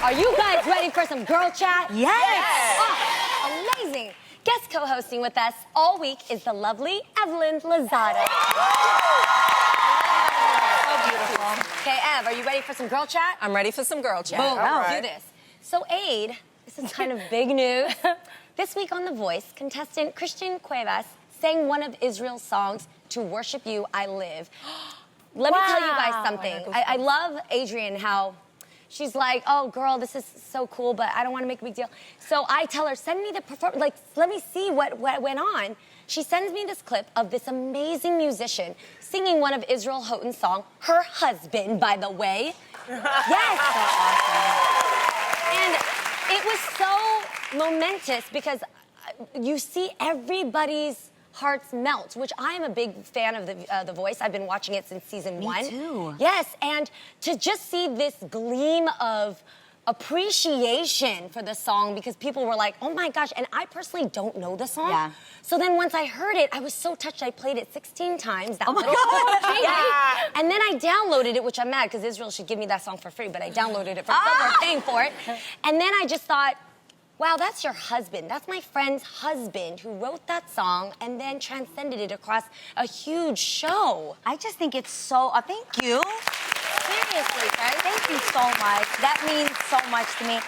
Are you guys ready for some girl chat? Yes. Oh, amazing. Guest co-hosting with us all week is the lovely Evelyn Lozada. So beautiful. Okay, Ev, are you ready for some girl chat? I'm ready for some girl chat. Boom, All do this. So, Aid, this is kind of big news. This week on The Voice, contestant Christian Cuevas sang one of Israel's songs, To Worship You, I Live. Let me tell you guys something. I love Adrienne, how she's like, oh, girl, this is so cool, but I don't want to make a big deal. So I tell her, send me the performance, like, let me see what went on. She sends me this clip of this amazing musician singing one of Israel Houghton's song, her husband, by the way. Yes. And it was so momentous because you see everybody's hearts melt, which I am a big fan of The Voice. I've been watching it since season 1. Me too. Yes, and to just see this gleam of appreciation for the song because people were like, oh my gosh, and I personally don't know the song. Yeah. So then once I heard it, I was so touched. I played it 16 times. That Oh my God. yeah. And then I downloaded it, which I'm mad because Israel should give me that song for free, but I downloaded it for somewhere paying for it. And then I just thought, wow, that's your husband. That's my friend's husband who wrote that song and then transcended it across a huge show. I just think it's so, thank you. Seriously, right? Thank you so much. That means so much to me.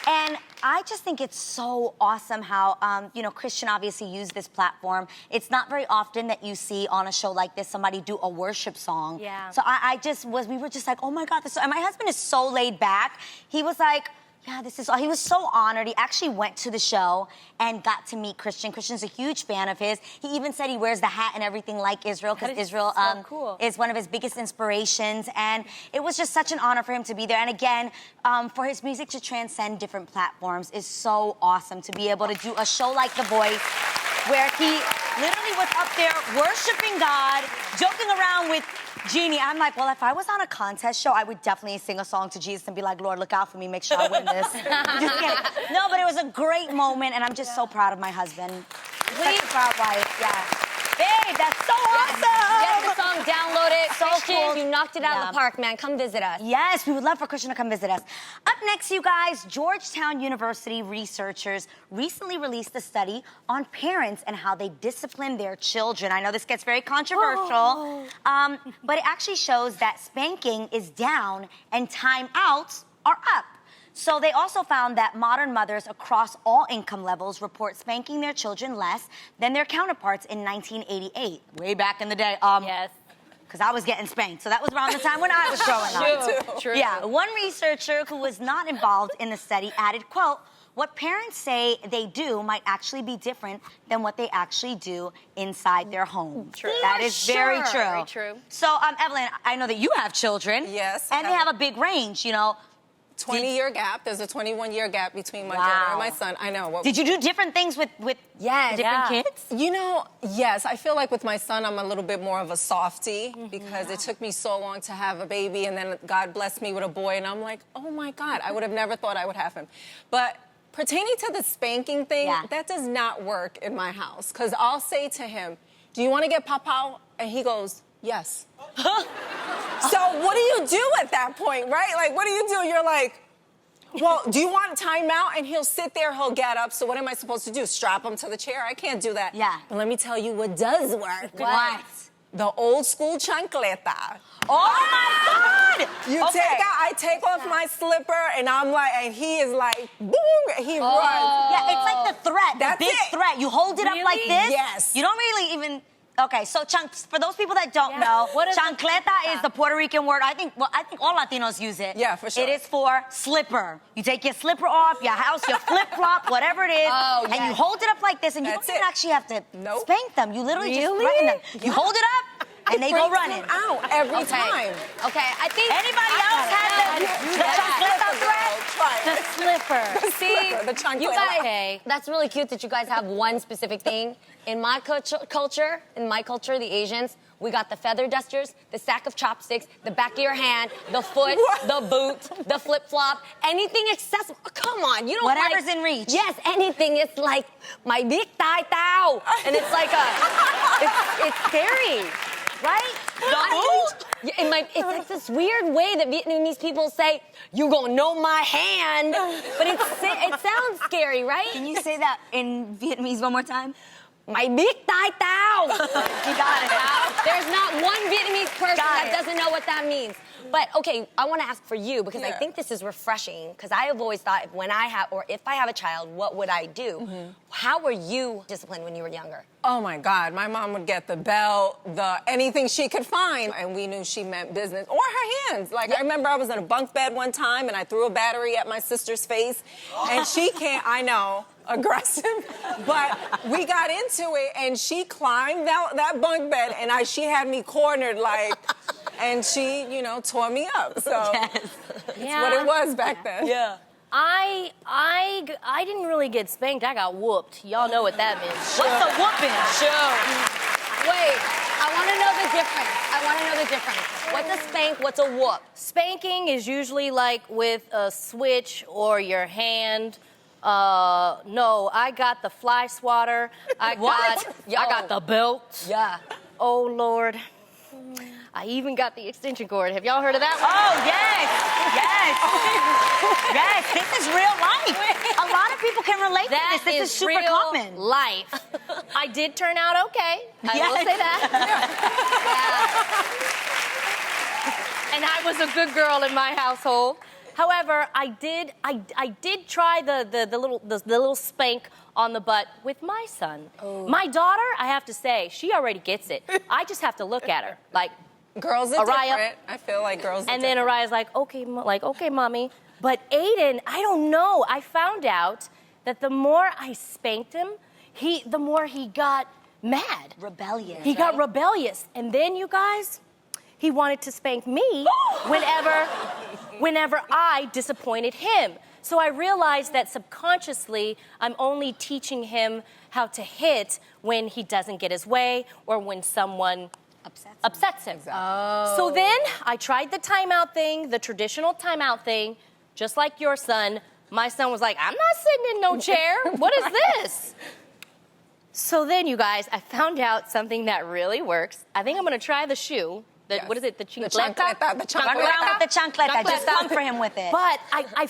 And I just think it's so awesome how, Christian obviously used this platform. It's not very often that you see on a show like this somebody do a worship song. Yeah. So we were just like, oh my God, and my husband is so laid back. He was like, yeah, he was so honored. He actually went to the show and got to meet Christian. Christian's a huge fan of his. He even said he wears the hat and everything like Israel because Israel so cool. is one of his biggest inspirations. And it was just such an honor for him to be there. And again, for his music to transcend different platforms is so awesome to be able to do a show like The Voice where he literally was up there worshiping God, joking around with Jeannie. I'm like, well, if I was on a contest show, I would definitely sing a song to Jesus and be like, Lord, look out for me, make sure I win this. Just kidding. No, but it was a great moment, and I'm just so proud of my husband. Such a proud wife, yeah. Babe, that's so awesome! Get the song, download it. So Christian, cool. you knocked it out of the park, man. Come visit us. Yes, we would love for Christian to come visit us. Up next, you guys, Georgetown University researchers recently released a study on parents and how they discipline their children. I know this gets very controversial, but it actually shows that spanking is down and timeouts are up. So they also found that modern mothers across all income levels report spanking their children less than their counterparts in 1988, way back in the day. Yes. Because I was getting spanked. So that was around the time when I was growing up. True. Yeah, one researcher who was not involved in the study added, quote, what parents say they do might actually be different than what they actually do inside their home. True. That is very true. Very true. So, Evelyn, I know that you have children. Yes. And they have a big range, 20-year gap. There's a 21-year gap between my daughter and my son. I know. Did you do different things with different kids? Yes. I feel like with my son, I'm a little bit more of a softie because it took me so long to have a baby, and then God blessed me with a boy, and I'm like, oh my God, I would have never thought I would have him. But pertaining to the spanking thing, that does not work in my house because I'll say to him, do you want to get papa? And he goes, yes. So what do you do at that point, right? Like, what do you do? You're like, well, do you want timeout? And he'll sit there, he'll get up. So what am I supposed to do? Strap him to the chair? I can't do that. Yeah. But let me tell you what does work. What? The old school chancleta. Oh my God! I take off my slipper, and I'm like, and he is like, boom, he runs. Yeah, it's like the threat, That's the big it. thret. You hold it up like this. Yes. You don't really even. Okay, so for those people that don't know, chancleta is the Puerto Rican word. I think all Latinos use it. Yeah, for sure. It is for slipper. You take your slipper off, your house, your flip-flop, whatever it is, and you hold it up like this, and you don't even actually have to spank them. You literally just threaten them. You hold it up, and they go running. Out every time. Okay, I think... Anybody else had the chancleta threat? The slipper. See, The chancleta. you guys, that's really cute that you guys have one specific thing. In my culture, the Asians, we got the feather dusters, the sack of chopsticks, the back of your hand, the foot, the boot, the flip-flop, anything accessible. Come on, you don't Whatever's in reach. Yes, anything. It's like my big tai tao. And it's like it's scary, right? The boot? It's like this weird way that Vietnamese people say, "You gonna know my hand," but it sounds scary, right? Can you say that in Vietnamese one more time? Mày biết tai tao. You got it. There's not one Vietnamese person that doesn't know what that means. But okay, I want to ask for you because I think this is refreshing because I have always thought if I have a child, what would I do? How were you disciplined when you were younger? Oh my God, my mom would get the belt, anything she could find, and we knew she meant business, or her hands. Like, I remember I was in a bunk bed one time, and I threw a battery at my sister's face, and I know, aggressive, but we got into it, and she climbed out that bunk bed, and she had me cornered, like, and she, tore me up, so that's what it was back then. Yeah. I didn't really get spanked. I got whooped. Y'all know what that means. What's a whooping? Sure. Wait, I want to know the difference. What's a spank? What's a whoop? Spanking is usually like with a switch or your hand. No, I got the fly swatter. I got the belt. Yeah. Oh, Lord. I even got the extension cord. Have y'all heard of that one? Oh, yes. Yes, this is real life. A lot of people can relate to this. This is super real common. life. I did turn out okay. I will say that. And I was a good girl in my household. However, I did try the little spank on the butt with my son. Oh. My daughter, I have to say, she already gets it. I just have to look at her, like. Girls are different. I feel like girls are different. And then Araya's like, okay, mommy. But Aiden, I don't know. I found out that the more I spanked him, the more he got mad. Rebellious. He got rebellious. And then, you guys, he wanted to spank me whenever I disappointed him. So I realized that subconsciously, I'm only teaching him how to hit when he doesn't get his way or when someone upsets him. Exactly. Oh. So then I tried the timeout thing, the traditional timeout thing, just like your son. My son was like, I'm not sitting in no chair. What is this? So then, you guys, I found out something that really works. I think I'm going to try the shoe. What is it? The chancleta? The chancleta. Just come for him with it. But I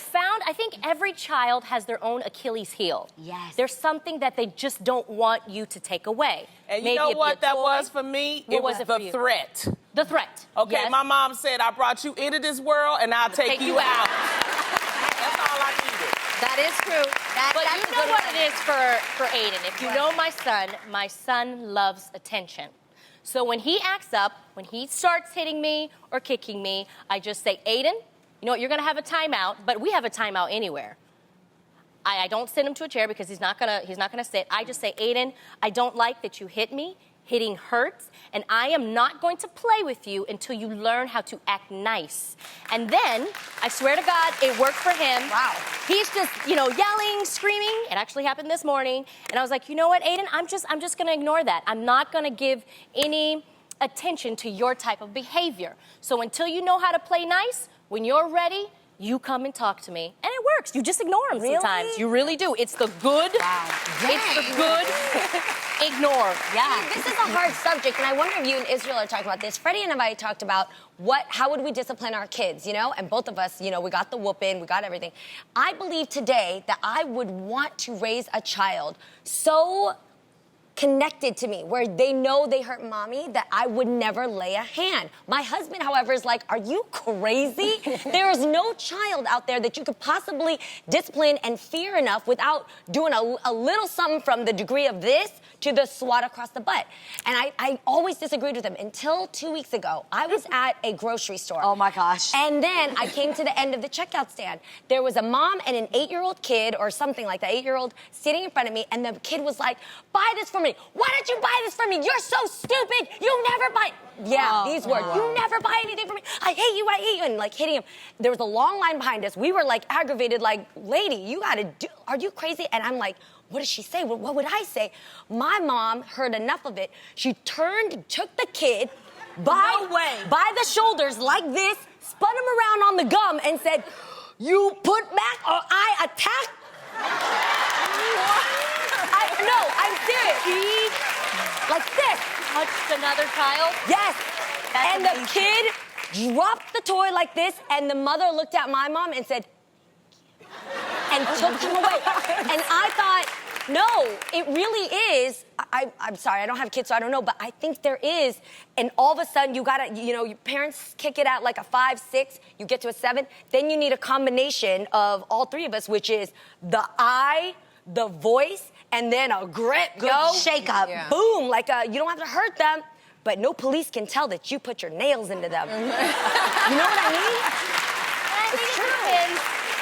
think every child has their own Achilles heel. Yes. There's something that they just don't want you to take away. And you know what that was for me? What it was was it for the you? threat. The threat. Okay, yes. My mom said, I brought you into this world and I'll take you out. That's all I needed. That is true. But you know what it is for Aiden. If you know my son loves attention. So when he acts up, when he starts hitting me or kicking me, I just say, Aiden, you know what, you're going to have a timeout, but we have a timeout anywhere. I don't send him to a chair because he's not gonna sit. I just say, Aiden, I don't like that you hit me. Hitting hurts, and I am not going to play with you until you learn how to act nice. And then, I swear to God, it worked for him. Wow. He's just, yelling, screaming. It actually happened this morning. And I was like, you know what, Aiden? I'm just gonna ignore that. I'm not gonna give any attention to your type of behavior. So until you know how to play nice, when you're ready, you come and talk to me. And it works. You just ignore them sometimes. You really do. It's the good. Wow. It's the good. Ignore. Yeah. This is a hard subject, and I wonder if you and Israel are talking about this. Freddie and I talked about how would we discipline our kids, and both of us, we got the whooping, we got everything. I believe today that I would want to raise a child so connected to me, where they know they hurt mommy, that I would never lay a hand. My husband, however, is like, are you crazy? There is no child out there that you could possibly discipline and fear enough without doing a little something from the degree of this to the swat across the butt. And I always disagreed with him until 2 weeks ago. I was at a grocery store. Oh my gosh. And then I came to the end of the checkout stand. There was a mom and an 8-year-old kid, or something like that, 8-year-old, sitting in front of me, and the kid was like, buy this for me. Why did you buy this for me? You're so stupid. You never buy. Yeah, these words. You never buy anything for me. I hate you, and like hitting him. There was a long line behind us. We were like aggravated, like, lady, you gotta do, are you crazy? And I'm like, what did she say? What would I say? My mom heard enough of it. She turned, took the kid by the shoulders like this, spun him around on the gum, and said, you put back or I attack. No, I'm serious. He like this. touched another child? Yes. And the kid dropped the toy like this, and the mother looked at my mom and said, and took him away. And I thought, no, it really is. I'm sorry, I don't have kids, so I don't know, but I think there is. And all of a sudden, you gotta, your parents kick it at like a 5, 6, you get to a 7. Then you need a combination of all three of us, which is the eye, the voice, and then a grip, Good shake up. Yeah. Boom, like you don't have to hurt them, but no police can tell that you put your nails into them. You know what I mean? It's true.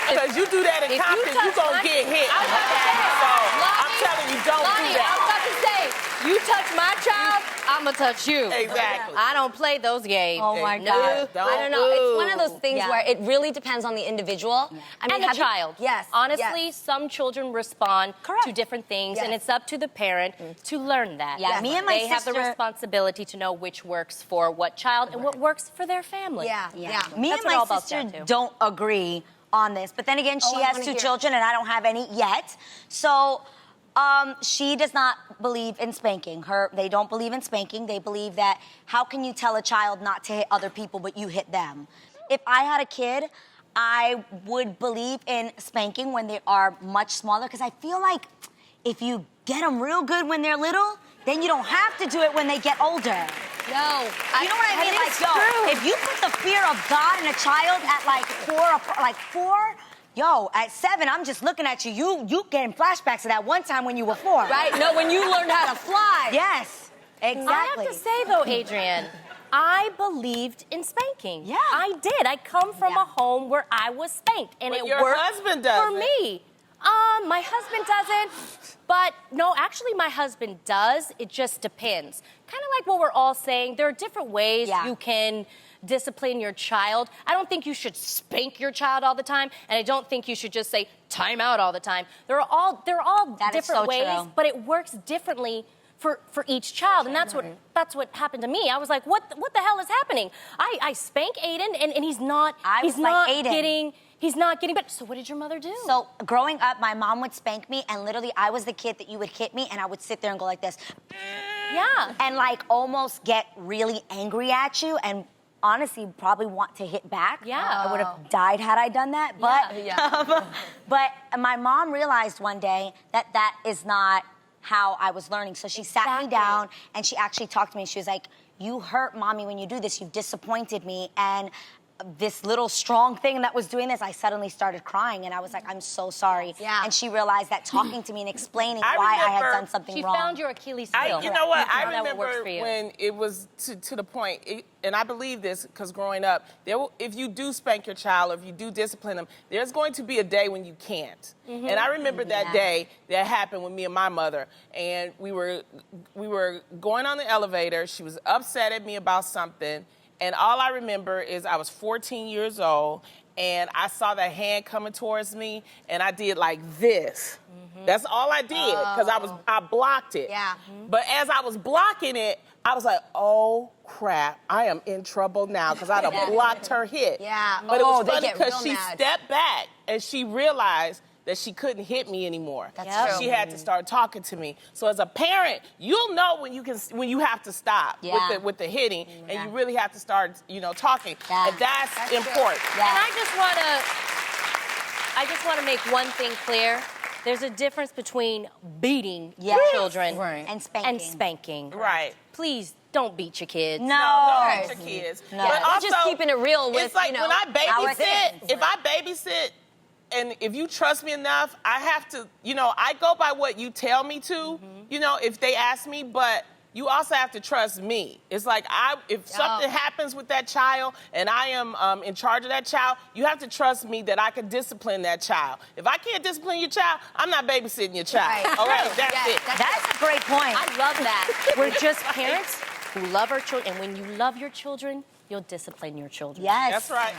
Because you do that in Compton, you gonna get hit. I was about to say, So Lonnie, I'm telling you, don't Lonnie, do I that. was about to say, you touch my child, I'ma touch you. Exactly. I don't play those games. Oh my No. God. I don't know. It's one of those things Yeah. where it really depends on the individual. I mean, And the have you- child. Yes. Honestly, yes. some children respond Correct. to different things, and Yes. it's up to the parent to learn that. Yeah, me and my They have the sister- responsibility to know which works for what child and what works for their family. Yeah. Me That's and what it all my boils sister down to. don't agree on this. But then again, she I has wanna 2 hear. children and I don't have any yet. So she does not believe in spanking. They don't believe in spanking. They believe that how can you tell a child not to hit other people but you hit them? If I had a kid, I would believe in spanking when they are much smaller because I feel like if you get them real good when they're little, then you don't have to do it when they get older. No. You know what I mean? Like, yo, if you put the fear of God in a child at like 4, yo, at 7, I'm just looking at you. You getting flashbacks of that one time when you were 4. Right? No, when you learned how to fly. Yes, exactly. I have to say, though, Adrienne, I believed in spanking. Yeah. I did. I come from Yeah. a home where I was spanked, and But it your worked husband for doesn't. me. My husband doesn't, but no, actually, my husband does. It just depends. Kind of like what we're all saying. There are different ways Yeah. you can discipline your child. I don't think you should spank your child all the time, and I don't think you should just say time out all the time. They're all That is different so ways, true. but it works differently for each child, and that's what happened to me. I was like, what the hell is happening? I spank Aiden, and he's not Aiden. He's not getting better. So what did your mother do? So growing up, my mom would spank me, and literally, I was the kid that you would hit me, and I would sit there and go like this. Yeah. And like almost get really angry at you and honestly probably want to hit back. Yeah. I would have died had I done that. But Yeah. but my mom realized one day that that is not how I was learning. So she sat me Exactly. down and she actually talked to me. She was like, "You hurt mommy when you do this. You disappointed me." And this little strong thing that was doing this, I suddenly started crying and I was like, "I'm so sorry." Yeah. And she realized that talking to me and explaining I why I had remember- done something She wrong. found your Achilles heel. You know what? I Now that remember works for you. when it was to the point, and I believe this because growing up, if you do spank your child or if you do discipline them, there's going to be a day when you can't. And I remember that day that happened with me and my mother, and we were going on the elevator. She was upset at me about something, and all I remember is I was 14 years old, and I saw that hand coming towards me, and I did like this. That's all I did because I blocked it. Yeah. But as I was blocking it, I was like, oh crap, I am in trouble now because I'd have blocked her hit. Yeah. But it Oh, was they funny get because real she mad. stepped back and she realized that she couldn't hit me anymore. That's Yep. true. She had to start talking to me. So as a parent, you'll know when you have to stop Yeah. with the hitting, and you really have to start, talking. Yeah. And that's true. important. Yeah. And I just want to make one thing clear. There's a difference between beating your Yes. children Right. And spanking. and spanking. Right. Please don't beat your kids. No. Don't hurt your kids. No. But Yeah, we're also, just keeping it real with, it's like when I our babysit, kids. if I babysit, and if you trust me enough, I have to, I go by what you tell me to, if they ask me, but you also have to trust me. It's like if something happens with that child and I am in charge of that child, you have to trust me that I can discipline that child. If I can't discipline your child, I'm not babysitting your child. Right. All right, that's it. That's a great point. I love that. We're just parents who love our children, and when you love your children, you'll discipline your children. Yes. That's right.